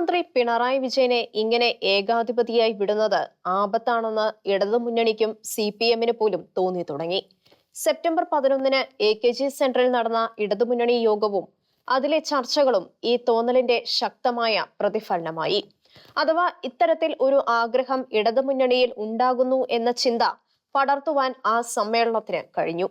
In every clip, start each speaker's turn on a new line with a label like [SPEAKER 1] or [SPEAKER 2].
[SPEAKER 1] മുഖ്യമന്ത്രി പിണറായി വിജയനെ ഇങ്ങനെ ഏകാധിപതിയായി വിടുന്നത് ആപത്താണെന്ന് ഇടതുമുന്നണിക്കും CPM-ന് പോലും തോന്നി തുടങ്ങി. സെപ്റ്റംബർ 11-ന് AKG സെന്ററിൽ നടന്ന ഇടതുമുന്നണി യോഗവും അതിലെ ചർച്ചകളും ഈ തോന്നലിന്റെ ശക്തമായ പ്രതിഫലനമായി. അഥവാ ഇത്തരത്തിൽ ഒരു ആഗ്രഹം ഇടതുമുന്നണിയിൽ ഉണ്ടാകുന്നു എന്ന ചിന്ത പടർത്തുവാൻ ആ സമ്മേളനത്തിന് കഴിഞ്ഞു.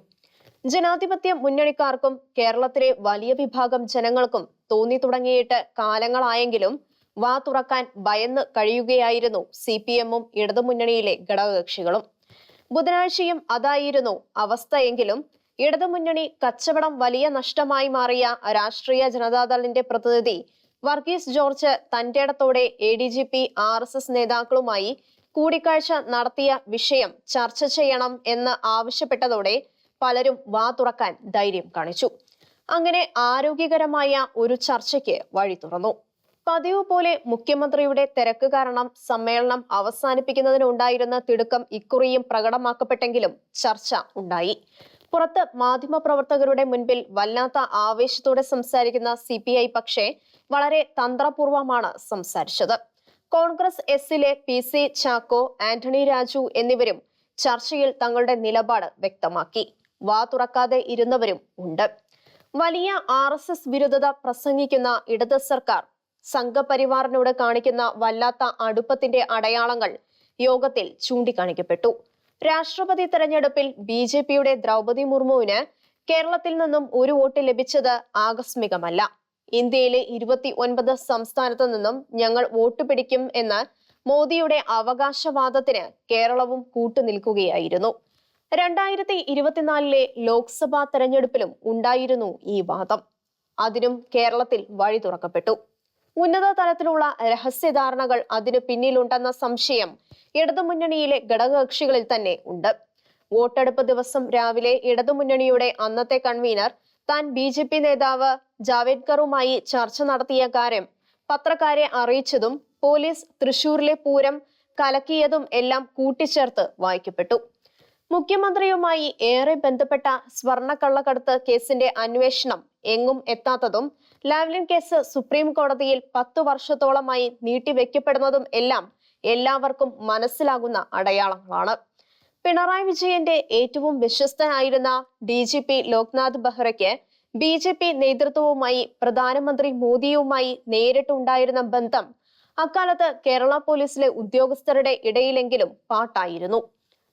[SPEAKER 1] ജനാധിപത്യ മുന്നണിക്കാർക്കും കേരളത്തിലെ വലിയ വിഭാഗം ജനങ്ങൾക്കും തോന്നി തുടങ്ങിയിട്ട് കാലങ്ങളായെങ്കിലും വാ തുറക്കാൻ ഭയന്ന് കഴിയുകയായിരുന്നു CPM-ഉം ഇടതുമുന്നണിയിലെ ഘടകകക്ഷികളും. ബുധനാഴ്ചയും അതായിരുന്നു അവസ്ഥയെങ്കിലും ഇടതുമുന്നണി കച്ചവടം വലിയ നഷ്ടമായി മാറിയ രാഷ്ട്രീയ ജനതാദളിന്റെ പ്രതിനിധി വർഗീസ് ജോർജ് തന്റേടത്തോടെ ADGP RSS നേതാക്കളുമായി കൂടിക്കാഴ്ച നടത്തിയ വിഷയം ചർച്ച ചെയ്യണം എന്ന് ആവശ്യപ്പെട്ടതോടെ പലരും വാ തുറക്കാൻ ധൈര്യം കാണിച്ചു. അങ്ങനെ ആരോഗ്യകരമായ ഒരു ചർച്ചയ്ക്ക് വഴി തുറന്നു. പതിവ് പോലെ മുഖ്യമന്ത്രിയുടെ തിരക്ക് കാരണം സമ്മേളനം അവസാനിപ്പിക്കുന്നതിനുണ്ടായിരുന്ന തിടുക്കം ഇക്കുറിയും പ്രകടമാക്കപ്പെട്ടെങ്കിലും ചർച്ച ഉണ്ടായി. പുറത്ത് മാധ്യമപ്രവർത്തകരുടെ മുൻപിൽ വല്ലാത്ത ആവേശത്തോടെ സംസാരിക്കുന്ന CPI പക്ഷേ വളരെ തന്ത്രപൂർവമാണ് സംസാരിച്ചത്. കോൺഗ്രസ് എസിലെ PC ചാക്കോ, ആന്റണി രാജു എന്നിവരും ചർച്ചയിൽ തങ്ങളുടെ നിലപാട് വ്യക്തമാക്കി. വാ തുറക്കാതെ ഇരുന്നവരും ഉണ്ട്. വലിയ RSS വിരുദ്ധത പ്രസംഗിക്കുന്ന ഇടത് സർക്കാർ സംഘപരിവാറിനോട് കാണിക്കുന്ന വല്ലാത്ത അടുപ്പത്തിന്റെ അടയാളങ്ങൾ യോഗത്തിൽ ചൂണ്ടിക്കാണിക്കപ്പെട്ടു. രാഷ്ട്രപതി തെരഞ്ഞെടുപ്പിൽ BJP-യുടെ ദ്രൗപദി മുർമുവിന് കേരളത്തിൽ നിന്നും ഒരു വോട്ട് ലഭിച്ചത് ആകസ്മികമല്ല. ഇന്ത്യയിലെ 29 സംസ്ഥാനത്തു നിന്നും ഞങ്ങൾ വോട്ട് പിടിക്കും എന്ന മോദിയുടെ അവകാശവാദത്തിന് കേരളവും കൂട്ടുനിൽക്കുകയായിരുന്നു. 2024-ലെ ലോക്സഭാ തെരഞ്ഞെടുപ്പിലും ഉണ്ടായിരുന്നു ഈ വാദം. അതിനും കേരളത്തിൽ വഴി തുറക്കപ്പെട്ടു. ഉന്നത തലത്തിലുള്ള രഹസ്യധാരണകൾ അതിനു പിന്നിലുണ്ടെന്ന സംശയം ഇടതുമുന്നണിയിലെ ഘടകകക്ഷികളിൽ തന്നെ ഉണ്ട്. വോട്ടെടുപ്പ് ദിവസം രാവിലെ ഇടതുമുന്നണിയുടെ അന്നത്തെ കൺവീനർ താൻ BJP നേതാവ് ജാവേദ്കറുമായി ചർച്ച നടത്തിയ കാര്യം പത്രക്കാരെ അറിയിച്ചതും പോലീസ് തൃശൂരിലെ പൂരം കലക്കിയതും എല്ലാം കൂട്ടിച്ചേർത്ത് വായിക്കപ്പെട്ടു. മുഖ്യമന്ത്രിയുമായി ഏറെ ബന്ധപ്പെട്ട സ്വർണ്ണക്കള്ളക്കടത്ത് കേസിന്റെ അന്വേഷണം എങ്ങും എത്താത്തതും ലാവ്ലിൻ കേസ് സുപ്രീം കോടതിയിൽ 10 വർഷത്തോളമായി നീട്ടിവെക്കപ്പെടുന്നതും എല്ലാം എല്ലാവർക്കും മനസ്സിലാകുന്ന അടയാളങ്ങളാണ്. പിണറായി വിജയന്റെ ഏറ്റവും വിശ്വസ്തനായിരുന്ന DGP ലോക്നാഥ് ബെഹ്റയ്ക്ക് BJP നേതൃത്വവുമായി പ്രധാനമന്ത്രി മോദിയുമായി നേരിട്ടുണ്ടായിരുന്ന ബന്ധം അക്കാലത്ത് കേരള പോലീസിലെ ഉദ്യോഗസ്ഥരുടെ ഇടയിലെങ്കിലും പാട്ടായിരുന്നു.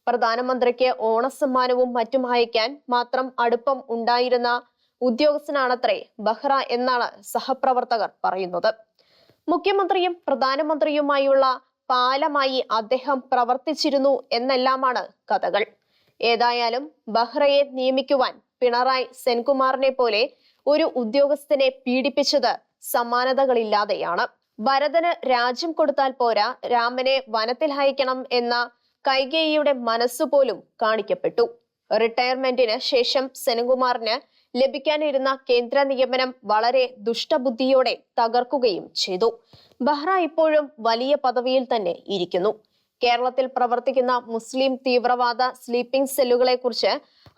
[SPEAKER 1] പ്രധാനമന്ത്രിക്ക് ഓണസമ്മാനവും മറ്റും അയക്കാൻ മാത്രം അടുപ്പം ഉണ്ടായിരുന്ന ഉദ്യോഗസ്ഥനാണത്രേ ബെഹ്റ എന്നാണ് സഹപ്രവർത്തകർ പറയുന്നത്. മുഖ്യമന്ത്രിയും പ്രധാനമന്ത്രിയുമായുള്ള പാലമായി അദ്ദേഹം പ്രവർത്തിച്ചിരുന്നു എന്നെല്ലാമാണ് കഥകൾ. ഏതായാലും ബെഹ്റയെ നിയമിക്കുവാൻ പിണറായി സെൻകുമാറിനെ പോലെ ഒരു ഉദ്യോഗസ്ഥനെ പീഡിപ്പിച്ചത് സമാനതകളില്ലാതെയാണ്. ഭരതന് രാജ്യം കൊടുത്താൽ പോരാ, രാമനെ വനത്തിൽ അയക്കണം എന്ന കൈകേയിയുടെ മനസ്സുപോലും കാണിക്കപ്പെട്ടു. റിട്ടയർമെന്റിന് ശേഷം സെൻകുമാറിന് ലഭിക്കാനിരുന്ന കേന്ദ്ര നിയമനം വളരെ ദുഷ്ടബുദ്ധിയോടെ തകർക്കുകയും ചെയ്തു. ബെഹ്റ ഇപ്പോഴും വലിയ പദവിയിൽ തന്നെ ഇരിക്കുന്നു. കേരളത്തിൽ പ്രവർത്തിക്കുന്ന മുസ്ലിം തീവ്രവാദ സ്ലീപ്പിംഗ് സെല്ലുകളെ കുറിച്ച്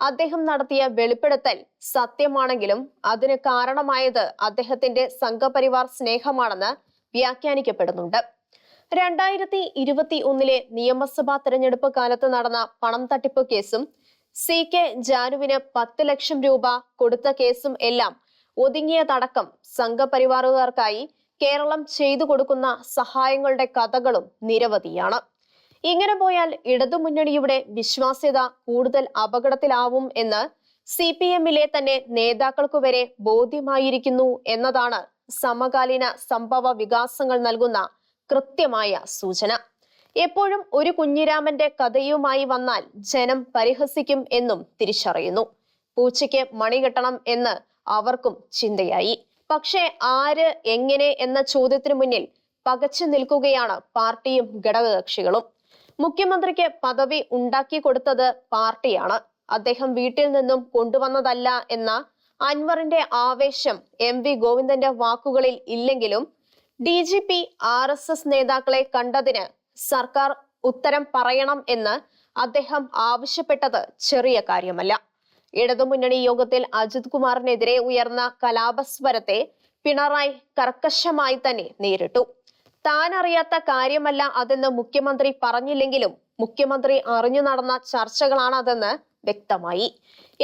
[SPEAKER 1] അദ്ദേഹം നടത്തിയ വെളിപ്പെടുത്തൽ സത്യമാണെങ്കിലും അതിന് കാരണമായത് അദ്ദേഹത്തിന്റെ സംഘപരിവാർ സ്നേഹമാണെന്ന് വ്യാഖ്യാനിക്കപ്പെടുന്നുണ്ട്. 2021-ലെ നിയമസഭാ തെരഞ്ഞെടുപ്പ് കാലത്ത് നടന്ന പണം തട്ടിപ്പ് കേസും CK ജാനുവിന് 10 ലക്ഷം രൂപ കൊടുത്ത കേസും എല്ലാം ഒതുങ്ങിയതടക്കം സംഘപരിവാറുകാർക്കായി കേരളം ചെയ്തു കൊടുക്കുന്ന സഹായങ്ങളുടെ കഥകളും നിരവധിയാണ്. ഇങ്ങനെ പോയാൽ ഇടതുമുന്നണിയുടെ വിശ്വാസ്യത കൂടുതൽ അപകടത്തിലാവും എന്ന് CPM-ലെ തന്നെ നേതാക്കൾക്കു വരെ ബോധ്യമായിരിക്കുന്നു എന്നതാണ് സമകാലീന സംഭവ വികാസങ്ങൾ നൽകുന്ന കൃത്യമായ സൂചന. എപ്പോഴും ഒരു കുഞ്ഞിരാമന്റെ കഥയുമായി വന്നാൽ ജനം പരിഹസിക്കും എന്നും തിരിച്ചറിയുന്നു. പൂച്ചയ്ക്ക് മണി കെട്ടണം എന്ന് അവർക്കും ചിന്തയായി. പക്ഷേ ആര്, എങ്ങനെ എന്ന ചോദ്യത്തിനു മുന്നിൽ പകച്ചു നിൽക്കുകയാണ് പാർട്ടിയും ഘടകകക്ഷികളും. മുഖ്യമന്ത്രിക്ക് പദവി ഉണ്ടാക്കി കൊടുത്തത് പാർട്ടിയാണ്, അദ്ദേഹം വീട്ടിൽ നിന്നും കൊണ്ടുവന്നതല്ല എന്ന അൻവറിന്റെ ആവേശം MV ഗോവിന്ദന്റെ വാക്കുകളിൽ ഇല്ലെങ്കിലും DGP RSS നേതാക്കളെ കണ്ടതിന് സർക്കാർ ഉത്തരം പറയണം എന്ന് അദ്ദേഹം ആവശ്യപ്പെട്ടത് ചെറിയ കാര്യമല്ല. ഇടതുമുന്നണി യോഗത്തിൽ അജിത് കുമാറിനെതിരെ ഉയർന്ന കലാപസ്വരത്തെ പിണറായി കർക്കശമായി തന്നെ നേരിട്ടു. താൻ അറിയാത്ത കാര്യമല്ല അതെന്ന് മുഖ്യമന്ത്രി പറഞ്ഞില്ലെങ്കിലും മുഖ്യമന്ത്രി അറിഞ്ഞു നടന്ന ചർച്ചകളാണ് അതെന്ന് വ്യക്തമായി.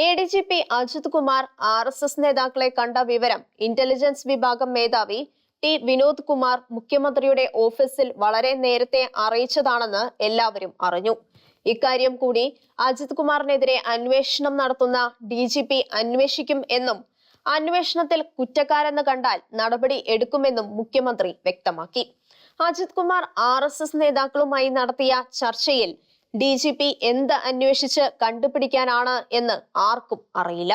[SPEAKER 1] ADGP അജിത് കുമാർ RSS നേതാക്കളെ കണ്ട വിവരം ഇന്റലിജൻസ് വിഭാഗം മേധാവി T വിനോദ് കുമാർ മുഖ്യമന്ത്രിയുടെ ഓഫീസിൽ വളരെ നേരത്തെ അറിയിച്ചതാണെന്ന് എല്ലാവരും അറിഞ്ഞു. ഇക്കാര്യം കൂടി അജിത് കുമാറിനെതിരെ അന്വേഷണം നടത്തുന്ന DGP അന്വേഷിക്കും എന്നും അന്വേഷണത്തിൽ കുറ്റക്കാരെന്ന് കണ്ടാൽ നടപടി എടുക്കുമെന്നും മുഖ്യമന്ത്രി വ്യക്തമാക്കി. അജിത് കുമാർ RSS നേതാക്കളുമായി നടത്തിയ ചർച്ചയിൽ DGP എന്ത് അന്വേഷിച്ച് കണ്ടുപിടിക്കാനാണ് എന്ന് ആർക്കും അറിയില്ല.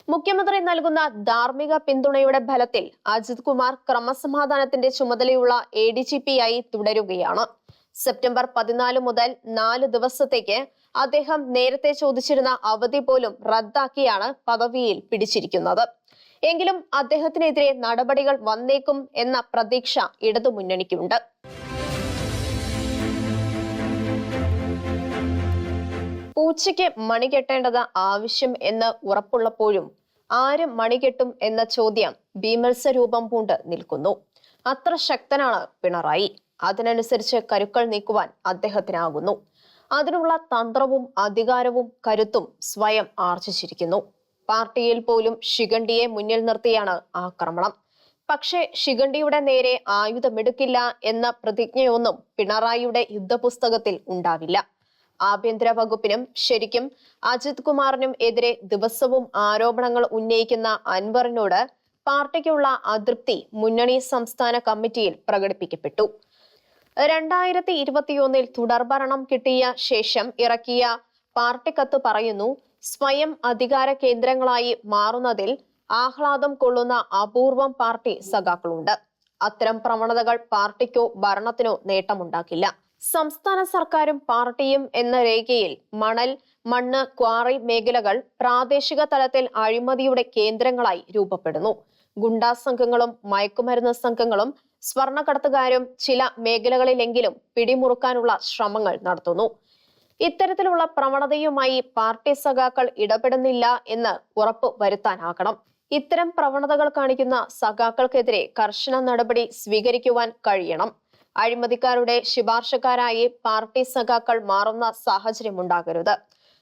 [SPEAKER 1] മുഖ്യമന്ത്രി നൽകുന്ന ധാർമ്മിക പിന്തുണയുടെ ഫലത്തിൽ അജിത് കുമാർ ക്രമസമാധാനത്തിന്റെ ചുമതലയുള്ള ADGP ആയി തുടരുകയാണ്. സെപ്റ്റംബർ 14 മുതൽ 4 ദിവസത്തേക്ക് അദ്ദേഹം നേരത്തെ ചോദിച്ചിരുന്ന അവധി പോലും റദ്ദാക്കിയാണ് പദവിയിൽ പിടിച്ചിരിക്കുന്നത്. എങ്കിലും അദ്ദേഹത്തിനെതിരെ നടപടികൾ വന്നേക്കും എന്ന പ്രതീക്ഷ ഇടതുമുന്നണിക്കുണ്ട്. പൂച്ചയ്ക്ക് മണി കെട്ടേണ്ടത് ആവശ്യം എന്ന് ഉറപ്പുള്ളപ്പോഴും ആര് മണികെട്ടും എന്ന ചോദ്യം ഭീമത്സ രൂപം പൂണ്ട് നിൽക്കുന്നു. അത്ര ശക്തനാണ് പിണറായി. അതിനനുസരിച്ച് കരുക്കൾ നീക്കുവാൻ അദ്ദേഹത്തിനാകുന്നു. അതിനുള്ള തന്ത്രവും അധികാരവും കരുത്തും സ്വയം ആർജിച്ചിരിക്കുന്നു. പാർട്ടിയിൽ പോലും ശിഖണ്ഡിയെ മുന്നിൽ നിർത്തിയാണ് ആക്രമണം. പക്ഷേ ശിഖണ്ഡിയുടെ നേരെ ആയുധമെടുക്കില്ല എന്ന പ്രതിജ്ഞയൊന്നും പിണറായിയുടെ യുദ്ധപുസ്തകത്തിൽ ഉണ്ടാവില്ല. ആഭ്യന്തര വകുപ്പിനും ശരിക്കും അജിത് കുമാറിനും എതിരെ ദിവസവും ആരോപണങ്ങൾ ഉന്നയിക്കുന്ന അൻവറിനോട് പാർട്ടിക്കുള്ള അതൃപ്തി മുന്നണി സംസ്ഥാന കമ്മിറ്റിയിൽ പ്രകടിപ്പിക്കപ്പെട്ടു. 2021 തുടർഭരണം കിട്ടിയ ശേഷം ഇറക്കിയ പാർട്ടി കത്ത് പറയുന്നു, സ്വയം അധികാര കേന്ദ്രങ്ങളായി മാറുന്നതിൽ ആഹ്ലാദം കൊള്ളുന്ന അപൂർവം പാർട്ടി സഖാക്കളുണ്ട്. അത്തരം പ്രവണതകൾ പാർട്ടിക്കോ ഭരണത്തിനോ നേട്ടമുണ്ടാക്കില്ല. സംസ്ഥാന സർക്കാരും പാർട്ടിയും എന്ന രേഖയിൽ മണൽ, മണ്ണ്, ക്വാറി മേഖലകൾ പ്രാദേശിക തലത്തിൽ അഴിമതിയുടെ കേന്ദ്രങ്ങളായി രൂപപ്പെടുന്നു. ഗുണ്ടാ സംഘങ്ങളും മയക്കുമരുന്ന് സംഘങ്ങളും സ്വർണ്ണക്കടത്തുകാരും ചില മേഖലകളിലെങ്കിലും പിടിമുറുക്കാനുള്ള ശ്രമങ്ങൾ നടത്തുന്നു. ഇത്തരത്തിലുള്ള പ്രവണതയുമായി പാർട്ടി സഖാക്കൾ ഇടപെടുന്നില്ല എന്ന് ഉറപ്പ് വരുത്താനാകണം. ഇത്തരം പ്രവണതകൾ കാണിക്കുന്ന സഖാക്കൾക്കെതിരെ കർശന നടപടി സ്വീകരിക്കുവാൻ കഴിയണം. അഴിമതിക്കാരുടെ ശുപാർശക്കാരായി പാർട്ടി സഖാക്കൾ മാറുന്ന സാഹചര്യമുണ്ടാകരുത്.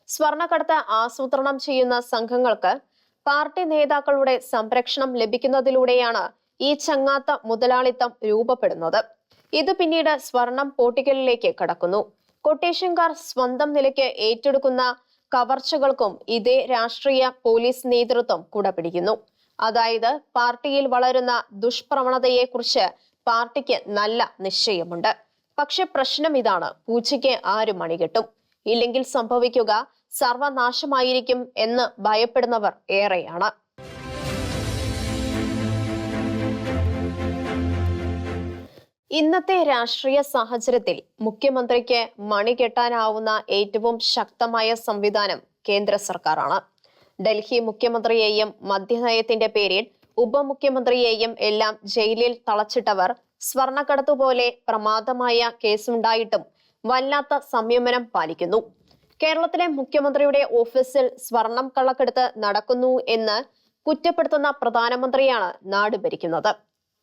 [SPEAKER 1] സ്വർണ്ണക്കടത്ത് ആസൂത്രണം ചെയ്യുന്ന സംഘങ്ങൾക്ക് പാർട്ടി നേതാക്കളുടെ സംരക്ഷണം ലഭിക്കുന്നതിലൂടെയാണ് ഈ ചങ്ങാത്ത മുതലാളിത്തം രൂപപ്പെടുന്നത്. ഇത് പിന്നീട് സ്വർണം പൊട്ടിക്കലിലേക്ക് കടക്കുന്നു. കൊട്ടേഷൻകാർ സ്വന്തം നിലയ്ക്ക് ഏറ്റെടുക്കുന്ന കവർച്ചകൾക്കും ഇതേ രാഷ്ട്രീയ പോലീസ് നേതൃത്വം കുടപിടിക്കുന്നു. അതായത് പാർട്ടിയിൽ വളരുന്ന ദുഷ്പ്രവണതയെക്കുറിച്ച് പാർട്ടിക്ക് നല്ല നിശ്ചയമുണ്ട്. പക്ഷെ പ്രശ്നം ഇതാണ്, പൂച്ചയ്ക്ക് ആര് മണികെട്ടും? ഇല്ലെങ്കിൽ സംഭവിക്കുക സർവനാശമായിരിക്കും എന്ന് ഭയപ്പെടുന്നവർ ഏറെയാണ്. ഇന്നത്തെ രാഷ്ട്രീയ സാഹചര്യത്തിൽ മുഖ്യമന്ത്രിക്ക് മണികെട്ടാനാവുന്ന ഏറ്റവും ശക്തമായ സംവിധാനം കേന്ദ്ര സർക്കാരാണ്. ഡൽഹി മുഖ്യമന്ത്രിയെയും മദ്യനയത്തിന്റെ പേരിൽ ഉപമുഖ്യമന്ത്രിയെയും എല്ലാം ജയിലിൽ തളച്ചിട്ടവർ സ്വർണ്ണക്കടത്തു പോലെ പ്രമാദമായ കേസുണ്ടായിട്ടും വല്ലാത്ത സംയമനം പാലിക്കുന്നു. കേരളത്തിലെ മുഖ്യമന്ത്രിയുടെ ഓഫീസിൽ സ്വർണം കള്ളക്കടത്ത് നടക്കുന്നു എന്ന് കുറ്റപ്പെടുത്തുന്ന പ്രധാനമന്ത്രിയാണ് നാട് ഭരിക്കുന്നത്.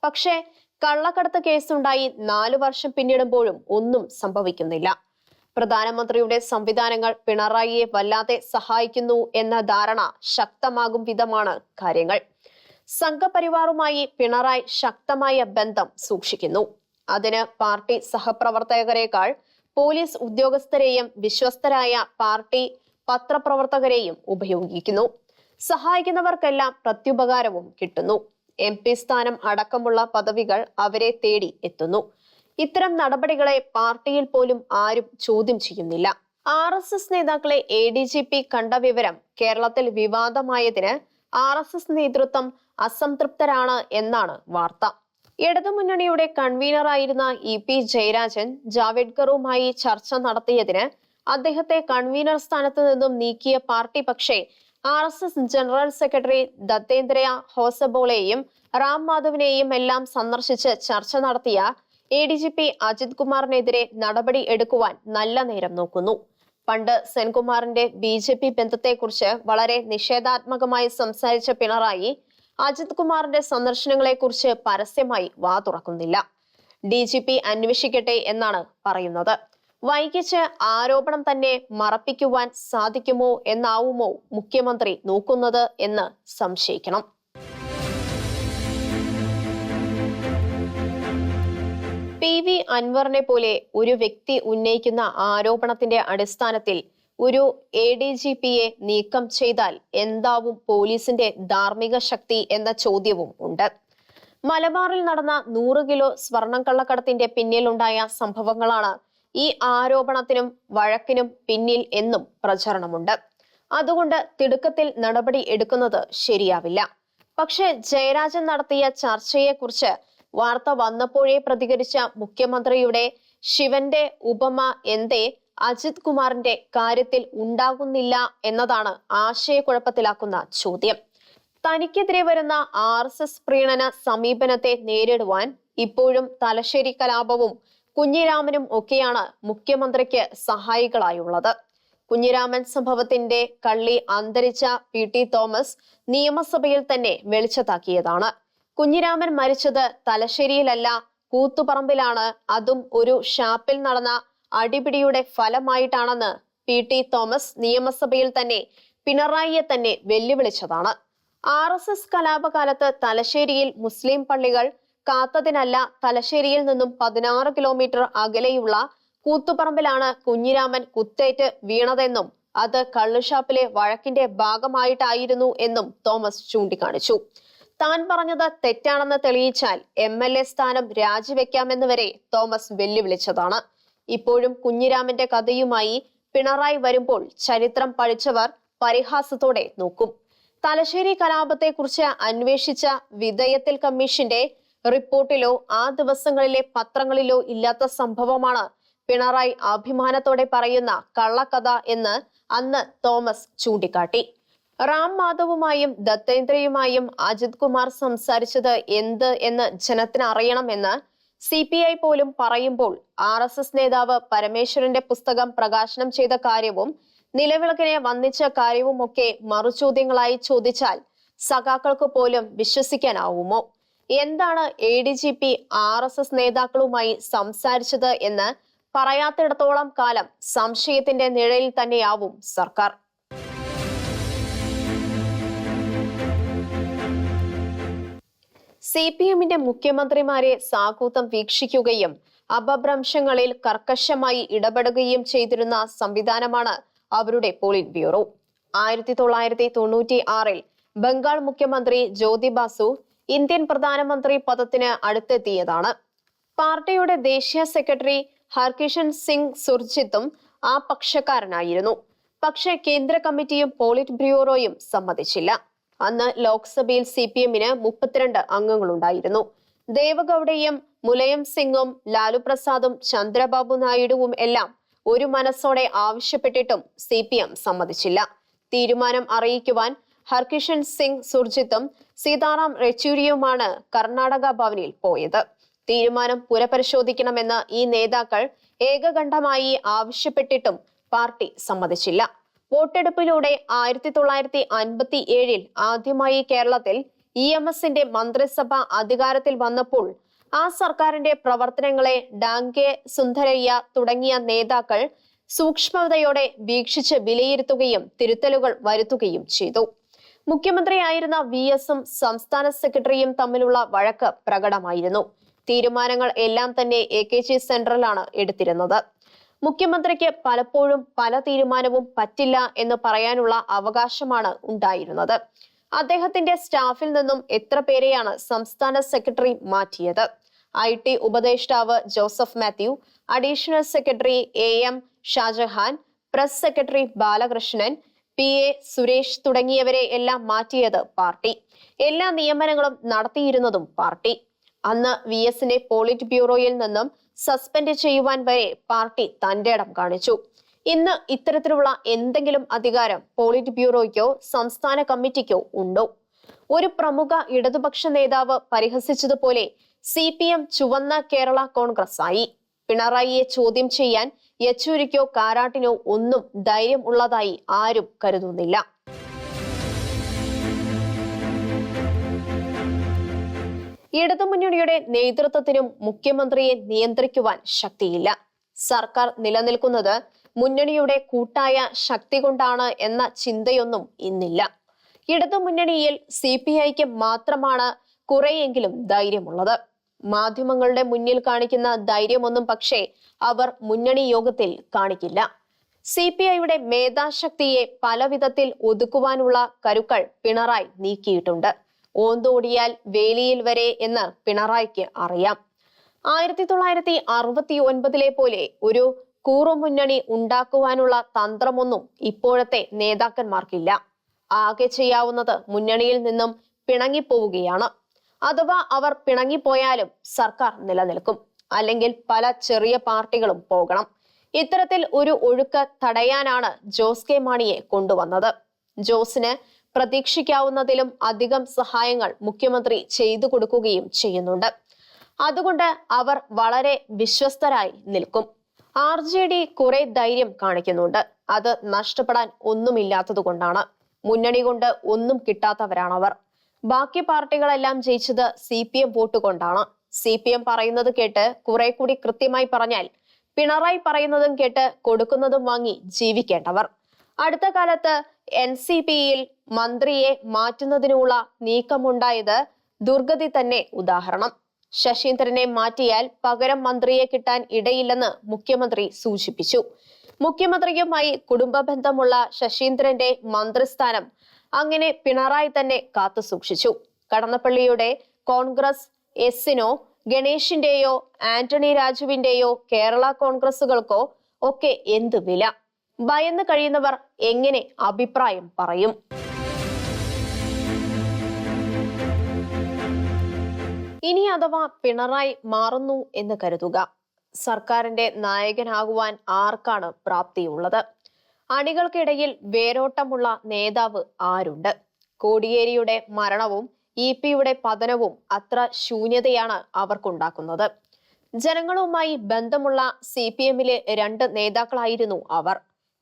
[SPEAKER 1] പക്ഷേ കള്ളക്കടത്ത് കേസുണ്ടായി 4 വർഷം പിന്നിടുമ്പോഴും ഒന്നും സംഭവിക്കുന്നില്ല. പ്രധാനമന്ത്രിയുടെ സംവിധാനങ്ങൾ പിണറായിയെ വല്ലാതെ സഹായിക്കുന്നു എന്ന ധാരണ ശക്തമാകും വിധമാണ് കാര്യങ്ങൾ. സംഘപരിവാറുമായി പിണറായി ശക്തമായ ബന്ധം സൂക്ഷിക്കുന്നു. അതിന് പാർട്ടി സഹപ്രവർത്തകരെക്കാൾ പോലീസ് ഉദ്യോഗസ്ഥരെയും വിശ്വസ്തരായ പാർട്ടി പത്രപ്രവർത്തകരെയും ഉപയോഗിക്കുന്നു. സഹായിക്കുന്നവർക്കെല്ലാം പ്രത്യുപകാരവും കിട്ടുന്നു. MP സ്ഥാനം അടക്കമുള്ള പദവികൾ അവരെ തേടി എത്തുന്നു. ഇത്തരം നടപടികളെ പാർട്ടിയിൽ പോലും ആരും ചോദ്യം ചെയ്യുന്നില്ല. RSS നേതാക്കളെ ADGP കണ്ട വിവരം കേരളത്തിൽ വിവാദമായതിന് RSS നേതൃത്വം അസംതൃപ്തരാണ് എന്നാണ് വാർത്ത. ഇടതുമുന്നണിയുടെ കൺവീനറായിരുന്ന EP ജയരാജൻ ജാവേദ്കറുമായി ചർച്ച നടത്തിയതിന് അദ്ദേഹത്തെ കൺവീനർ സ്ഥാനത്ത് നിന്നും നീക്കിയ പാർട്ടി പക്ഷേ RSS ജനറൽ സെക്രട്ടറി ദത്തേന്ദ്ര ഹോസബോളെയും റാം മാധവിനെയും എല്ലാം സന്ദർശിച്ച് ചർച്ച നടത്തിയ ADGP അജിത് കുമാറിനെതിരെ നടപടി എടുക്കുവാൻ നല്ല നേരം നോക്കുന്നു. പണ്ട് സെൻകുമാറിന്റെ BJP ബന്ധത്തെക്കുറിച്ച് വളരെ നിഷേധാത്മകമായി സംസാരിച്ച പിണറായി അജിത് കുമാറിന്റെ സന്ദർശനങ്ങളെക്കുറിച്ച് പരസ്യമായി വാ തുറക്കുന്നില്ല. DGP അന്വേഷിക്കട്ടെ എന്നാണ് പറയുന്നത്. വൈകിച്ച് ആരോപണം തന്നെ മറപ്പിക്കുവാൻ സാധിക്കുമോ എന്നാവുമോ മുഖ്യമന്ത്രി നോക്കുന്നത് എന്ന് സംശയിക്കണം. PV അൻവറിനെ പോലെ ഒരു വ്യക്തി ഉന്നയിക്കുന്ന ആരോപണത്തിന്റെ അടിസ്ഥാനത്തിൽ ഒരു ADGPയെ നീക്കം ചെയ്താൽ എന്താവും പോലീസിന്റെ ധാർമ്മിക ശക്തി എന്ന ചോദ്യവും ഉണ്ട്. മലബാറിൽ നടന്ന 100 കിലോ സ്വർണം കള്ളക്കടത്തിന്റെ പിന്നിലുണ്ടായ സംഭവങ്ങളാണ് ഈ ആരോപണത്തിനും വഴക്കിനും പിന്നിൽ എന്നും പ്രചരണമുണ്ട്. അതുകൊണ്ട് തിടുക്കത്തിൽ നടപടി എടുക്കുന്നത് ശരിയാവില്ല. പക്ഷെ ജയരാജൻ നടത്തിയ ചർച്ചയെക്കുറിച്ച് വാർത്ത വന്നപ്പോഴേ പ്രതികരിച്ച മുഖ്യമന്ത്രിയുടെ ശിവന്റെ ഉപമ എന്തേ അജിത് കുമാറിന്റെ കാര്യത്തിൽ ഉണ്ടാകുന്നില്ല എന്നതാണ് ആശയക്കുഴപ്പത്തിലാക്കുന്ന ചോദ്യം. തനിക്കെതിരെ വരുന്ന RSS പ്രീണന സമീപനത്തെ നേരിടുവാൻ ഇപ്പോഴും തലശ്ശേരി കലാപവും കുഞ്ഞിരാമനും ഒക്കെയാണ് മുഖ്യമന്ത്രിക്ക് സഹായികളായുള്ളത്. കുഞ്ഞിരാമൻ സംഭവത്തിന്റെ കള്ളി അന്തരിച്ച PT തോമസ് നിയമസഭയിൽ തന്നെ വെളിച്ചത്താക്കിയതാണ്. കുഞ്ഞിരാമൻ മരിച്ചത് തലശ്ശേരിയിലല്ല, കൂത്തുപറമ്പിലാണ്. അതും ഒരു ഷാപ്പിൽ നടന്ന അടിപിടിയുടെ ഫലമായിട്ടാണെന്ന് PT തോമസ് നിയമസഭയിൽ തന്നെ പിണറായിയെ തന്നെ വെല്ലുവിളിച്ചതാണ്. RSS കലാപകാലത്ത് തലശ്ശേരിയിൽ മുസ്ലിം പള്ളികൾ കാത്തതിനല്ല, തലശ്ശേരിയിൽ നിന്നും 16 കിലോമീറ്റർ അകലെയുള്ള കൂത്തുപറമ്പിലാണ് കുഞ്ഞിരാമൻ കുത്തേറ്റ് വീണതെന്നും അത് കള്ളുഷാപ്പിലെ വഴക്കിന്റെ ഭാഗമായിട്ടായിരുന്നു എന്നും തോമസ് ചൂണ്ടിക്കാണിച്ചു. താൻ പറഞ്ഞത് തെറ്റാണെന്ന് തെളിയിച്ചാൽ MLA സ്ഥാനം രാജിവെക്കാമെന്ന് വരെ തോമസ് വെല്ലുവിളിച്ചതാണ്. ഇപ്പോഴും കുഞ്ഞിരാമന്റെ കഥയുമായി പിണറായി വരുമ്പോൾ ചരിത്രം പഠിച്ചവർ പരിഹാസത്തോടെ നോക്കും. തലശ്ശേരി കലാപത്തെക്കുറിച്ച് അന്വേഷിച്ച വിധേയത്തിൽ കമ്മീഷന്റെ റിപ്പോർട്ടിലോ ആ ദിവസങ്ങളിലെ പത്രങ്ങളിലോ ഇല്ലാത്ത സംഭവമാണ് പിണറായി അഭിമാനത്തോടെ പറയുന്ന കള്ളക്കഥ എന്ന് അന്ന് തോമസ് ചൂണ്ടിക്കാട്ടി. റാം മാധവുമായും ദത്തേന്ദ്രയുമായും അജിത് കുമാർ സംസാരിച്ചത് എന്ത് എന്ന് ജനത്തിന് അറിയണമെന്ന് CPI പോലും പറയുമ്പോൾ RSS നേതാവ് പരമേശ്വരന്റെ പുസ്തകം പ്രകാശനം ചെയ്ത കാര്യവും നിലവിളക്കിനെ വന്നിച്ച കാര്യവുമൊക്കെ മറുചോദ്യങ്ങളായി ചോദിച്ചാൽ സഖാക്കൾക്ക് പോലും വിശ്വസിക്കാനാവുമോ? എന്താണ് ADGP RSS നേതാക്കളുമായി സംസാരിച്ചത് എന്ന് പറയാത്തിടത്തോളം കാലം സംശയത്തിന്റെ നിഴലിൽ തന്നെയാവും സർക്കാർ. CPMന്റെ മുഖ്യമന്ത്രിമാരെ സാകൂതം വീക്ഷിക്കുകയും അപഭ്രംശങ്ങളിൽ കർക്കശമായി ഇടപെടുകയും ചെയ്തിരുന്ന സംവിധാനമാണ് അവരുടെ പോളിറ്റ് ബ്യൂറോ. 1996 ബംഗാൾ മുഖ്യമന്ത്രി ജ്യോതി ബാസു ഇന്ത്യൻ പ്രധാനമന്ത്രി പദത്തിന് അടുത്തെത്തിയതാണ്. പാർട്ടിയുടെ ദേശീയ സെക്രട്ടറി ഹർകിഷൻ സിംഗ് സുർജിത്തും ആ പക്ഷക്കാരനായിരുന്നു. പക്ഷേ കേന്ദ്ര കമ്മിറ്റിയും പോളിറ്റ് ബ്യൂറോയും സമ്മതിച്ചില്ല. അന്ന് ലോക്സഭയിൽ CPMന് 32 അംഗങ്ങളുണ്ടായിരുന്നു. ദേവഗൌഡയും മുലയം സിംഗും ലാലു പ്രസാദും ചന്ദ്രബാബു നായിഡുവും എല്ലാം ഒരു മനസ്സോടെ ആവശ്യപ്പെട്ടിട്ടും CPM സമ്മതിച്ചില്ല. തീരുമാനം അറിയിക്കുവാൻ ഹർകിഷൻ സിംഗ് സുർജിത്തും സീതാറാം യെച്ചൂരിയുമാണ് കർണാടക ഭവനിൽ പോയത്. തീരുമാനം പുനഃപരിശോധിക്കണമെന്ന് ഈ നേതാക്കൾ ഏകകണ്ഠമായി ആവശ്യപ്പെട്ടിട്ടും പാർട്ടി സമ്മതിച്ചില്ല. വോട്ടെടുപ്പിലൂടെ 1957 ആദ്യമായി കേരളത്തിൽ EMSന്റെ മന്ത്രിസഭ അധികാരത്തിൽ വന്നപ്പോൾ ആ സർക്കാരിന്റെ പ്രവർത്തനങ്ങളെ ഡാംഗെ സുന്ദരയ്യ തുടങ്ങിയ നേതാക്കൾ സൂക്ഷ്മതയോടെ വീക്ഷിച്ച് വിലയിരുത്തുകയും തിരുത്തലുകൾ വരുത്തുകയും ചെയ്തു. മുഖ്യമന്ത്രിയായിരുന്ന VSും സംസ്ഥാന സെക്രട്ടറിയും തമ്മിലുള്ള വഴക്ക് പ്രകടമായിരുന്നു. തീരുമാനങ്ങൾ എല്ലാം തന്നെ AKG സെന്ററിലാണ് എടുത്തിരുന്നത്. മുഖ്യമന്ത്രിക്ക് പലപ്പോഴും പല തീരുമാനവും പറ്റില്ല എന്ന് പറയാനുള്ള അവകാശമാണ് ഉണ്ടായിരുന്നത്. അദ്ദേഹത്തിന്റെ സ്റ്റാഫിൽ നിന്നും എത്ര പേരെയാണ് സംസ്ഥാന സെക്രട്ടറി മാറ്റിയത്? IT ഉപദേഷ്ടാവ് Joseph Mathew, additional secretary AM Shajahan, press secretary Balakrishnan, PA Suresh തുടങ്ങിയവരെ എല്ലാം മാറ്റിയത് പാർട്ടി. എല്ലാ നിയമനങ്ങളും നടത്തിയിരുന്നതും പാർട്ടി. അന്ന് VSനെ പോളിറ്റ് ബ്യൂറോയിൽ നിന്നും സസ്പെൻഡ് ചെയ്യുവാൻ വരെ പാർട്ടി തന്റെ ഇടം കാണിച്ചു. ഇന്ന് ഇത്തരത്തിലുള്ള എന്തെങ്കിലും അധികാരം പോളിറ്റ് ബ്യൂറോയ്ക്കോ സംസ്ഥാന കമ്മിറ്റിക്കോ ഉണ്ടോ? ഒരു പ്രമുഖ ഇടതുപക്ഷ നേതാവ് പരിഹസിച്ചതുപോലെ CPM ചുവന്ന കേരള കോൺഗ്രസ് ആയി. പിണറായിയെ ചോദ്യം ചെയ്യാൻ യെച്ചൂരിക്കോ കാരാട്ടിനോ ഒന്നും ധൈര്യം ഉള്ളതായി ആരും കരുതുന്നില്ല. ഇടതുമുന്നണിയുടെ നേതൃത്വത്തിനും മുഖ്യമന്ത്രിയെ നിയന്ത്രിക്കുവാൻ ശക്തിയില്ല. സർക്കാർ നിലനിൽക്കുന്നത് മുന്നണിയുടെ കൂട്ടായ ശക്തി കൊണ്ടാണ് എന്ന ചിന്തയൊന്നും ഇന്നില്ല. ഇടതുമുന്നണിയിൽ CPIക്ക് മാത്രമാണ് കുറെയെങ്കിലും ധൈര്യമുള്ളത്. മാധ്യമങ്ങളുടെ മുന്നിൽ കാണിക്കുന്ന ധൈര്യമൊന്നും പക്ഷേ അവർ മുന്നണി യോഗത്തിൽ കാണിക്കില്ല. CPIയുടെ മേധാശക്തിയെ പല വിധത്തിൽ ഒതുക്കുവാനുള്ള കരുക്കൾ പിണറായി നീക്കിയിട്ടുണ്ട്. ഓന്തോടിയാൽ വേലിയിൽ വരെ എന്ന് പിണറായിക്ക് അറിയാം. 1969 പോലെ ഒരു കൂറുമുന്നണി ഉണ്ടാക്കുവാനുള്ള തന്ത്രമൊന്നും ഇപ്പോഴത്തെ നേതാക്കന്മാർക്കില്ല. ആകെ ചെയ്യാവുന്നത് മുന്നണിയിൽ നിന്നും പിണങ്ങിപ്പോവുകയാണ്. അഥവാ അവർ പിണങ്ങിപ്പോയാലും സർക്കാർ നിലനിൽക്കും, അല്ലെങ്കിൽ പല ചെറിയ പാർട്ടികളും പോകണം. ഇത്തരത്തിൽ ഒരു ഒഴുക്ക് തടയാനാണ് ജോസ് കെ മാണിയെ കൊണ്ടുവന്നത്. ജോസിന് പ്രതീക്ഷിക്കാവുന്നതിലും അധികം സഹായങ്ങൾ മുഖ്യമന്ത്രി ചെയ്തു കൊടുക്കുകയും ചെയ്യുന്നുണ്ട്. അതുകൊണ്ട് അവർ വളരെ വിശ്വസ്തരായി നിൽക്കും. RJD കുറെ ധൈര്യം കാണിക്കുന്നുണ്ട്. അത് നഷ്ടപ്പെടാൻ ഒന്നുമില്ലാത്തതുകൊണ്ടാണ്. മുന്നണി കൊണ്ട് ഒന്നും കിട്ടാത്തവരാണവർ. ബാക്കി പാർട്ടികളെല്ലാം ജയിച്ചത് CPM വോട്ട് കൊണ്ടാണ്. CPM പറയുന്നത് കേട്ട് കുറെ കൂടി കൃത്യമായി പറഞ്ഞാൽ പിണറായി പറയുന്നതും കേട്ട് കൊടുക്കുന്നതും വാങ്ങി ജീവിക്കേണ്ടവർ. അടുത്ത കാലത്ത് NCPയിൽ മന്ത്രിയെ മാറ്റുന്നതിനുള്ള നീക്കമുണ്ടായത് ദുർഗതി തന്നെ ഉദാഹരണം. ശശീന്ദ്രനെ മാറ്റിയാൽ പകരം മന്ത്രിയെ കിട്ടാൻ ഇടയില്ലെന്ന് മുഖ്യമന്ത്രി സൂചിപ്പിച്ചു. മുഖ്യമന്ത്രിയുമായി കുടുംബ ബന്ധമുള്ള ശശീന്ദ്രന്റെ മന്ത്രിസ്ഥാനം അങ്ങനെ പിണറായി തന്നെ കാത്തു സൂക്ഷിച്ചു. കടന്നപ്പള്ളിയുടെ കോൺഗ്രസ് എസിനോ ഗണേഷിന്റെയോ ആന്റണി രാജുവിന്റെയോ കേരള കോൺഗ്രസുകൾക്കോ ഒക്കെ എന്ത് വില? ഭയന്ന് കഴിയുന്നവർ എങ്ങനെ അഭിപ്രായം പറയും? ഇനി അഥവാ പിണറായി മാറുന്നു എന്ന് കരുതുക. സർക്കാരിന്റെ നായകനാകുവാൻ ആർക്കാണ് പ്രാപ്തിയുള്ളത്? അണികൾക്കിടയിൽ വേരോട്ടമുള്ള നേതാവ് ആരുണ്ട്? കോടിയേരിയുടെ മരണവും EP-യുടെ പതനവും അത്ര ശൂന്യതയാണ് അവർക്കുണ്ടാക്കുന്നത്. ജനങ്ങളുമായി ബന്ധമുള്ള CPM-ലെ 2 നേതാക്കളായിരുന്നു അവർ.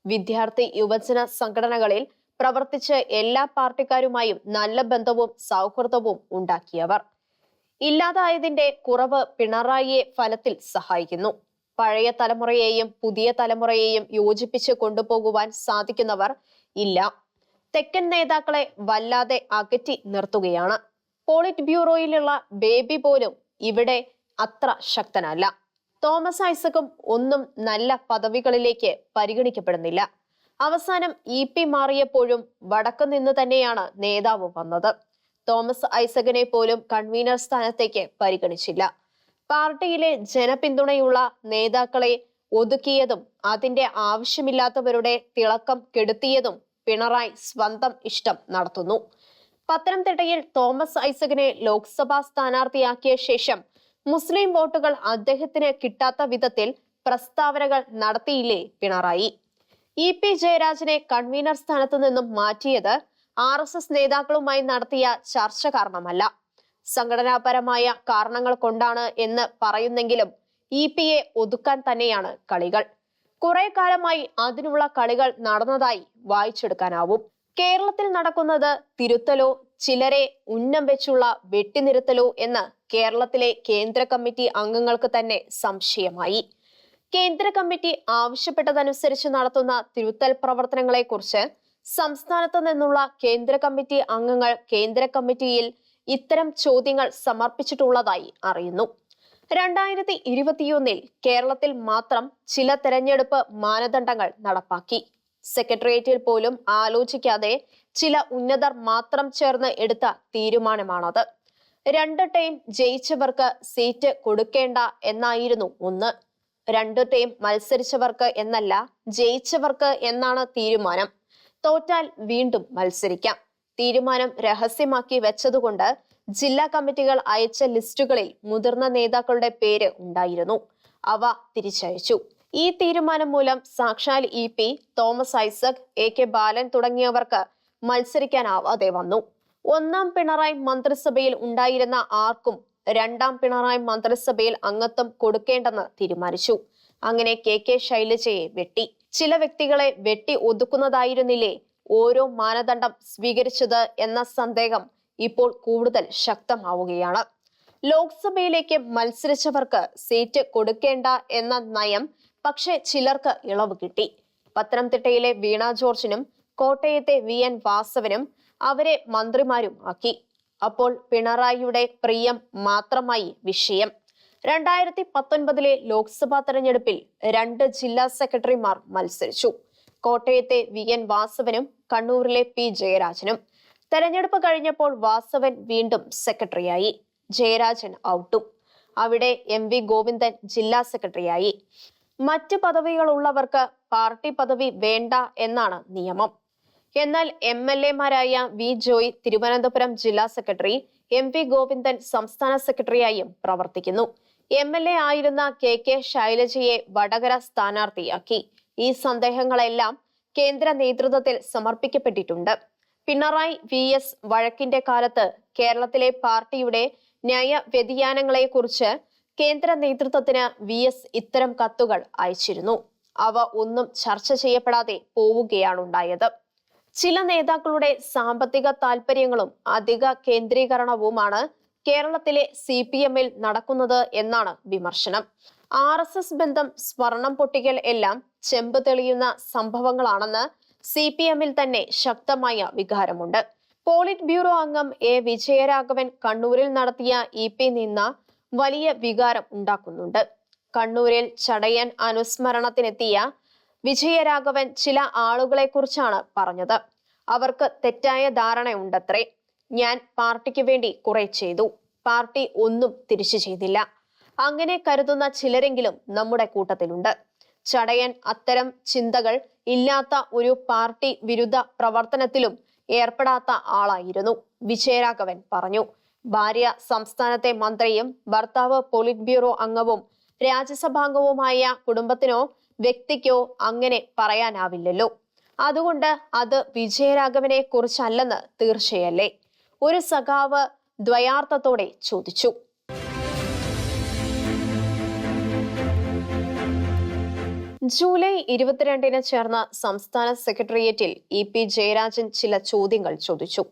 [SPEAKER 1] വിദ്യാർത്ഥി യുവജന സംഘടനകളിൽ പ്രവർത്തിച്ച് എല്ലാ പാർട്ടിക്കാരുമായും നല്ല ബന്ധവും സൗഹൃദവും ഉണ്ടാക്കിയവർ. ഇല്ലാതായതിന്റെ കുറവ് പിണറായിയെ ഫലത്തിൽ സഹായിക്കുന്നു. പഴയ തലമുറയെയും പുതിയ തലമുറയെയും യോജിപ്പിച്ച് കൊണ്ടുപോകുവാൻ സാധിക്കുന്നവർ ഇല്ല. തെക്കൻ നേതാക്കളെ വല്ലാതെ അകറ്റി നിർത്തുകയാണ്. പോളിറ്റ് ബ്യൂറോയിലുള്ള ബേബി പോലും ഇവിടെ അത്ര ശക്തനല്ല. തോമസ് ഐസക്കും ഒന്നും നല്ല പദവികളിലേക്ക് പരിഗണിക്കപ്പെടുന്നില്ല. അവസാനം EP മാറിയപ്പോഴും വടക്കു നിന്ന് തന്നെയാണ് നേതാവ് വന്നത്. തോമസ് ഐസകിനെ പോലും കൺവീനർ സ്ഥാനത്തേക്ക് പരിഗണിച്ചില്ല. പാർട്ടിയിലെ ജനപിന്തുണയുള്ള നേതാക്കളെ ഒതുക്കിയതും അതിന്റെ ആവശ്യമില്ലാത്തവരുടെ തിളക്കം കെടുത്തിയതും പിണറായി സ്വന്തം ഇഷ്ടം നടത്തുന്നു. പത്തനംതിട്ടയിൽ തോമസ് ഐസകിനെ ലോക്സഭാ സ്ഥാനാർത്ഥിയാക്കിയ ശേഷം മുസ്ലിം വോട്ടുകൾ അദ്ദേഹത്തിന് കിട്ടാത്ത വിധത്തിൽ പ്രസ്താവനകൾ നടത്തിയില്ലേ പിണറായി? EP ജയരാജനെ കൺവീനർ സ്ഥാനത്ത് നിന്നും മാറ്റിയത് RSS നേതാക്കളുമായി നടത്തിയ ചർച്ച കാരണമല്ല, സംഘടനാപരമായ കാരണങ്ങൾ കൊണ്ടാണ് എന്ന് പറയുന്നെങ്കിലും EP-യെ ഒതുക്കാൻ തന്നെയാണ് കളികൾ. കുറെ കാലമായി അതിനുള്ള കളികൾ നടന്നതായി വായിച്ചെടുക്കാനാവും. കേരളത്തിൽ നടക്കുന്നത് തിരുത്തലോ ചിലരെ ഉന്നം വെച്ചുള്ള വെട്ടിനിരുത്തലോ എന്ന് കേരളത്തിലെ കേന്ദ്ര കമ്മിറ്റി അംഗങ്ങൾക്ക് തന്നെ സംശയമായി. കേന്ദ്ര കമ്മിറ്റി ആവശ്യപ്പെട്ടതനുസരിച്ച് നടത്തുന്ന തിരുത്തൽ പ്രവർത്തനങ്ങളെക്കുറിച്ച് സംസ്ഥാനത്ത് നിന്നുള്ള കേന്ദ്ര കമ്മിറ്റി അംഗങ്ങൾ കേന്ദ്ര കമ്മിറ്റിയിൽ ഇത്തരം ചോദ്യങ്ങൾ സമർപ്പിച്ചിട്ടുള്ളതായി അറിയുന്നു. 2021 കേരളത്തിൽ മാത്രം ചില തെരഞ്ഞെടുപ്പ് മാനദണ്ഡങ്ങൾ നടപ്പാക്കി. സെക്രട്ടേറിയറ്റിൽ പോലും ആലോചിക്കാതെ ചില ഉന്നതർ മാത്രം ചേർന്ന് എടുത്ത തീരുമാനമാണത്. 2 ടൈം ജയിച്ചവർക്ക് സീറ്റ് കൊടുക്കേണ്ട എന്നായിരുന്നു ഒന്ന്. 2 ടൈം മത്സരിച്ചവർക്ക് എന്നല്ല, ജയിച്ചവർക്ക് എന്നാണ് തീരുമാനം. തോറ്റാൽ വീണ്ടും മത്സരിക്കാം. തീരുമാനം രഹസ്യമാക്കി വെച്ചതുകൊണ്ട് ജില്ലാ കമ്മിറ്റികൾ അയച്ച ലിസ്റ്റുകളിൽ മുതിർന്ന നേതാക്കളുടെ പേര് ഉണ്ടായിരുന്നു. അവ തിരിച്ചയച്ചു. ഈ തീരുമാനം മൂലം സാക്ഷാൽ EP, തോമസ് ഐസക്, AK ബാലൻ തുടങ്ങിയവർക്ക് മത്സരിക്കാനാവാതെ വന്നു. 1-ാം പിണറായി മന്ത്രിസഭയിൽ ഉണ്ടായിരുന്ന ആർക്കും 2-ാം പിണറായി മന്ത്രിസഭയിൽ അംഗത്വം കൊടുക്കേണ്ടെന്ന് തീരുമാനിച്ചു. അങ്ങനെ KK ശൈലജയെ വെട്ടി. ചില വ്യക്തികളെ വെട്ടി ഒതുക്കുന്നതായിരുന്നില്ലേ ഓരോ മാനദണ്ഡം സ്വീകരിച്ചത് എന്ന സന്ദേഹം ഇപ്പോൾ കൂടുതൽ ശക്തമാവുകയാണ്. ലോക്സഭയിലേക്ക് മത്സരിച്ചവർക്ക് സീറ്റ് കൊടുക്കേണ്ട എന്ന നയം പക്ഷേ ചിലർക്ക് ഇളവ് കിട്ടി. പത്തനംതിട്ടയിലെ വീണ ജോർജിനും കോട്ടയത്തെ VN വാസവനും അവരെ മന്ത്രിമാരും ആക്കി. അപ്പോൾ പിണറായിയുടെ പ്രിയം മാത്രമായി വിഷയം. 2019 ലോക്സഭാ തെരഞ്ഞെടുപ്പിൽ 2 ജില്ലാ സെക്രട്ടറിമാർ മത്സരിച്ചു. കോട്ടയത്തെ VN വാസവനും കണ്ണൂരിലെ P ജയരാജനും. തെരഞ്ഞെടുപ്പ് കഴിഞ്ഞപ്പോൾ വാസവൻ വീണ്ടും സെക്രട്ടറിയായി, ജയരാജൻ ഔട്ടും. അവിടെ MV ഗോവിന്ദൻ ജില്ലാ സെക്രട്ടറിയായി. മറ്റ് പദവികളുള്ളവർക്ക് പാർട്ടി പദവി വേണ്ട എന്നാണ് നിയമം. എന്നാൽ MLA-മാരായ V ജോയ് തിരുവനന്തപുരം ജില്ലാ സെക്രട്ടറി, MV ഗോവിന്ദൻ സംസ്ഥാന സെക്രട്ടറിയായും പ്രവർത്തിക്കുന്നു. MLA ആയിരുന്ന KK ശൈലജയെ വടകര സ്ഥാനാർത്ഥിയാക്കി. ഈ സന്ദേഹങ്ങളെല്ലാം കേന്ദ്ര നേതൃത്വത്തിൽ സമർപ്പിക്കപ്പെട്ടിട്ടുണ്ട്. പിണറായി VS വഴക്കിന്റെ കാലത്ത് കേരളത്തിലെ പാർട്ടിയുടെ ന്യായ വ്യതിയാനങ്ങളെക്കുറിച്ച് കേന്ദ്ര നേതൃത്വത്തിന് VS ഇത്തരം കത്തുകൾ അയച്ചിരുന്നു. അവ ഒന്നും ചർച്ച ചെയ്യപ്പെടാതെ പോവുകയാണുണ്ടായത്. ചില നേതാക്കളുടെ സാമ്പത്തിക താൽപര്യങ്ങളും അധിക കേന്ദ്രീകരണവുമാണ് കേരളത്തിലെ CPM-ൽ നടക്കുന്നത് എന്നാണ് വിമർശനം. RSS ബന്ധം, സ്വർണം പൊട്ടിക്കൽ എല്ലാം ചെമ്പ് തെളിയുന്ന സംഭവങ്ങളാണെന്ന് CPM-ൽ തന്നെ ശക്തമായ വികാരമുണ്ട്. പോളിറ്റ് ബ്യൂറോ അംഗം A വിജയരാഘവൻ കണ്ണൂരിൽ നടത്തിയ EP നിന്ന വലിയ വികാരം ഉണ്ടാക്കുന്നുണ്ട്. കണ്ണൂരിൽ ചടയൻ അനുസ്മരണത്തിനെത്തിയ വിജയരാഘവൻ ചില ആളുകളെ കുറിച്ചാണ് പറഞ്ഞത്. അവർക്ക് തെറ്റായ ധാരണയുണ്ടത്രേ. ഞാൻ പാർട്ടിക്ക് വേണ്ടി കുറെ ചെയ്തു, പാർട്ടി ഒന്നും തിരിച്ചു ചെയ്തില്ല. അങ്ങനെ കരുതുന്ന ചിലരെങ്കിലും നമ്മുടെ കൂട്ടത്തിലുണ്ട്. ചടയൻ അത്തരം ചിന്തകൾ ഇല്ലാത്ത ഒരു പാർട്ടി വിരുദ്ധ പ്രവർത്തനത്തിലും ഏർപ്പെടാത്ത ആളായിരുന്നു, വിജയരാഘവൻ പറഞ്ഞു. ഭാര്യ സംസ്ഥാനത്തെ മന്ത്രിയും ഭർത്താവ് പോളിറ്റ് ബ്യൂറോ അംഗവും രാജ്യസഭാംഗവുമായ കുടുംബത്തിനോ വ്യക്തിക്കോ അങ്ങനെ പറയാനാവില്ലല്ലോ. അതുകൊണ്ട് അത് വിജയരാഘവനെ കുറിച്ചല്ലെന്ന് തീർച്ചയല്ലേ? ഒരു സഖാവ് ദ്വയാർത്ഥത്തോടെ ചോദിച്ചു. ജൂലൈ 22 ചേർന്ന സംസ്ഥാന സെക്രട്ടേറിയറ്റിൽ EP ജയരാജൻ ചില ചോദ്യങ്ങൾ ചോദിച്ചു.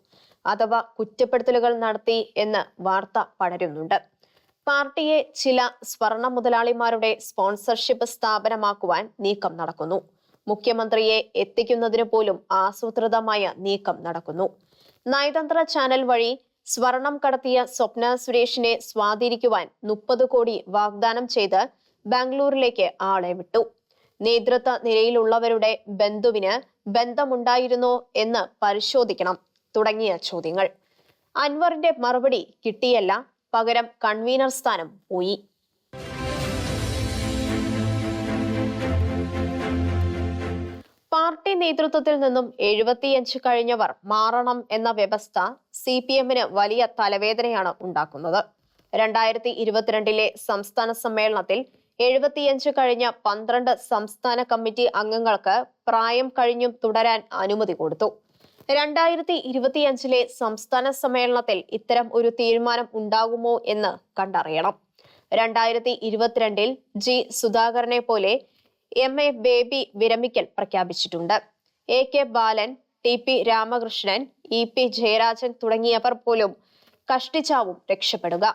[SPEAKER 1] അഥവാ കുറ്റപ്പെടുത്തലുകൾ നടത്തി എന്ന് വാർത്ത പടരുന്നുണ്ട്. പാർട്ടിയെ ചില സ്വർണ്ണ മുതലാളിമാരുടെ സ്പോൺസർഷിപ്പ് സ്ഥാപനമാക്കുവാൻ നീക്കം നടക്കുന്നു. മുഖ്യമന്ത്രിയെ എത്തിക്കുന്നതിന് പോലും ആസൂത്രിതമായ നീക്കം നടക്കുന്നു. നയതന്ത്ര ചാനൽ വഴി സ്വർണം കടത്തിയ സ്വപ്ന സുരേഷിനെ സ്വാധീനിക്കുവാൻ 30 കോടി വാഗ്ദാനം ചെയ്ത് ബാംഗ്ലൂരിലേക്ക് ആളെ വിട്ടു. നേതൃത്വ നിരയിലുള്ളവരുടെ ബന്ധുവിന് ബന്ധമുണ്ടായിരുന്നോ എന്ന് പരിശോധിക്കണം തുടങ്ങിയ ചോദ്യങ്ങൾ. അൻവറിന്റെ മറുപടി കിട്ടിയല്ല, പകരം കൺവീനർ സ്ഥാനം പോയി. പാർട്ടി നേതൃത്വത്തിൽ നിന്നും 75 കഴിഞ്ഞവർ മാറണം എന്ന വ്യവസ്ഥ CPM-ന് വലിയ തലവേദനയാണ് ഉണ്ടാക്കുന്നത്. 2022 സംസ്ഥാന സമ്മേളനത്തിൽ 75 കഴിഞ്ഞ 12 സംസ്ഥാന കമ്മിറ്റി അംഗങ്ങൾക്ക് പ്രായം കഴിഞ്ഞും തുടരാൻ അനുമതി കൊടുത്തു. 2025 സംസ്ഥാന സമ്മേളനത്തിൽ ഇത്തരം ഒരു തീരുമാനം ഉണ്ടാകുമോ എന്ന് കണ്ടറിയണം. 2022 G സുധാകരനെ പോലെ MA ബേബി വിരമിക്കൽ പ്രഖ്യാപിച്ചിട്ടുണ്ട്. AK ബാലൻ, TP രാമകൃഷ്ണൻ, EP ജയരാജൻ തുടങ്ങിയവർ പോലും കഷ്ടിച്ചാവും രക്ഷപ്പെടുക.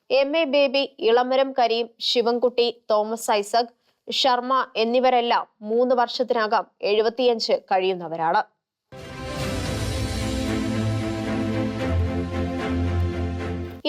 [SPEAKER 1] MA ബേബി, ഇളമരം കരീം, ശിവൻകുട്ടി, തോമസ് ഐസക്, ശർമ്മ എന്നിവരെല്ലാം 3 വർഷത്തിനകം 75 കഴിയുന്നവരാണ്.